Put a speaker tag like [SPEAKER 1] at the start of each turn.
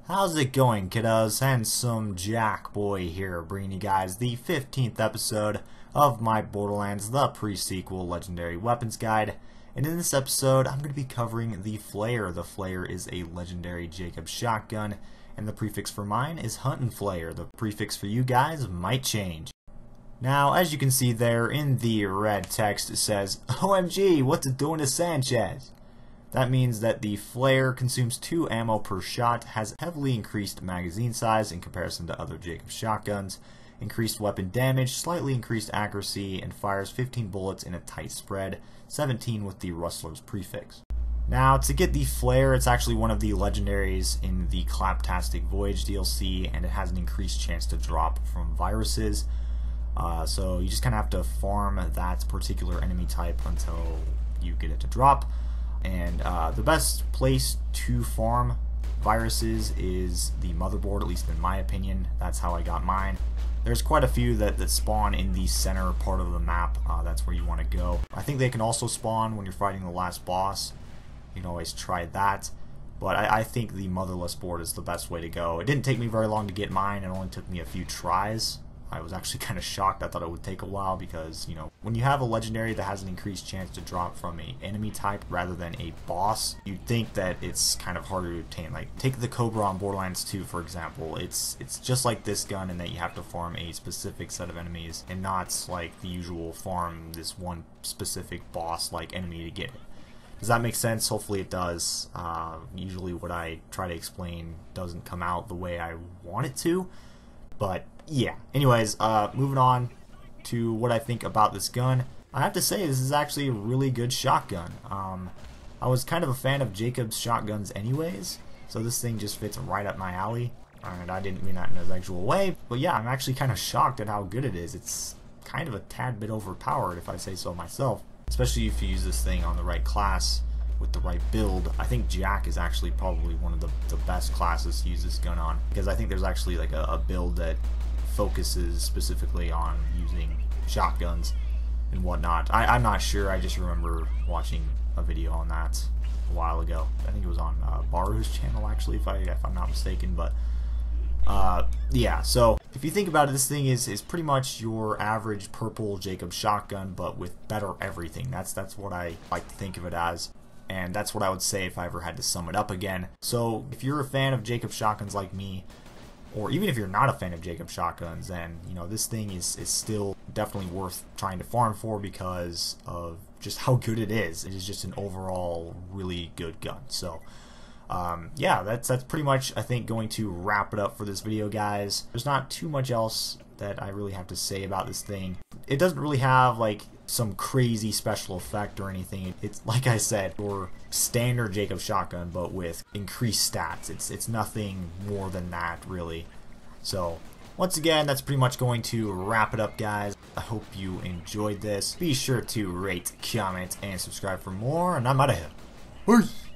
[SPEAKER 1] How's it going, kiddos? Handsome Jack Boy here, bringing you guys the 15th episode of my Borderlands, the pre-sequel Legendary Weapons Guide. And in this episode, I'm going to be covering the Flayer. The Flayer is a legendary Jacob shotgun, and the prefix for mine is Huntin' Flayer. The prefix for you guys might change. Now, as you can see there in the red text, it says, OMG, what's it doing to Sanchez? That means that the Flayer consumes 2 ammo per shot, has heavily increased magazine size in comparison to other Jacob shotguns, increased weapon damage, slightly increased accuracy, and fires 15 bullets in a tight spread, 17 with the Rustler's prefix. Now, to get the Flayer, it's actually one of the legendaries in the Claptastic Voyage DLC, and it has an increased chance to drop from viruses. So you just kind of have to farm that particular enemy type until you get it to drop. And the best place to farm viruses is the motherboard, at least in my opinion. That's how I got mine. There's quite a few that spawn in the center part of the map. That's where you want to go. I think they can also spawn when you're fighting the last boss. You can always try that. But I think the motherless board is the best way to go. It didn't take me very long to get mine. It only took me a few tries. I was actually kind of shocked. I thought it would take a while because, you know, when you have a legendary that has an increased chance to drop from an enemy type rather than a boss, you'd think that it's kind of harder to obtain. Like, take the Cobra on Borderlands 2, for example. It's just like this gun in that you have to farm a specific set of enemies and not like the usual farm this one specific boss-like enemy to get it. Does that make sense? Hopefully it does. Usually what I try to explain doesn't come out the way I want it to. But yeah, anyways, moving on to what I think about this gun. I have to say this is actually a really good shotgun. I was kind of a fan of Jacob's shotguns anyways, so this thing just fits right up my alley. And I didn't mean that in a sexual way, but yeah, I'm actually kind of shocked at how good it is. It's kind of a tad bit overpowered if I say so myself, especially if you use this thing on the right class with the right build. I think Jack is actually probably one of the best classes to use this gun on, because I think there's actually like a build that focuses specifically on using shotguns and whatnot. I'm not sure, I just remember watching a video on that a while ago. I think it was on Baru's channel actually, if I'm not mistaken. But yeah, so if you think about it, this thing is pretty much your average purple Jacob shotgun, but with better everything. That's what I like to think of it as. And that's what I would say if I ever had to sum it up again. So if you're a fan of Jacob shotguns like me, or even if you're not a fan of Jacob shotguns, then you know this thing is still definitely worth trying to farm for because of just how good it is. It is just an overall really good gun. So yeah, that's pretty much, I think, going to wrap it up for this video, guys. There's not too much else that I really have to say about this thing. It doesn't really have like some crazy special effect or anything. It's like I said, your standard Jacob shotgun, but with increased stats. It's nothing more than that, really. So once again, that's pretty much going to wrap it up, guys. I hope you enjoyed this. Be sure to rate, comment, and subscribe for more, and I'm out of here. Peace!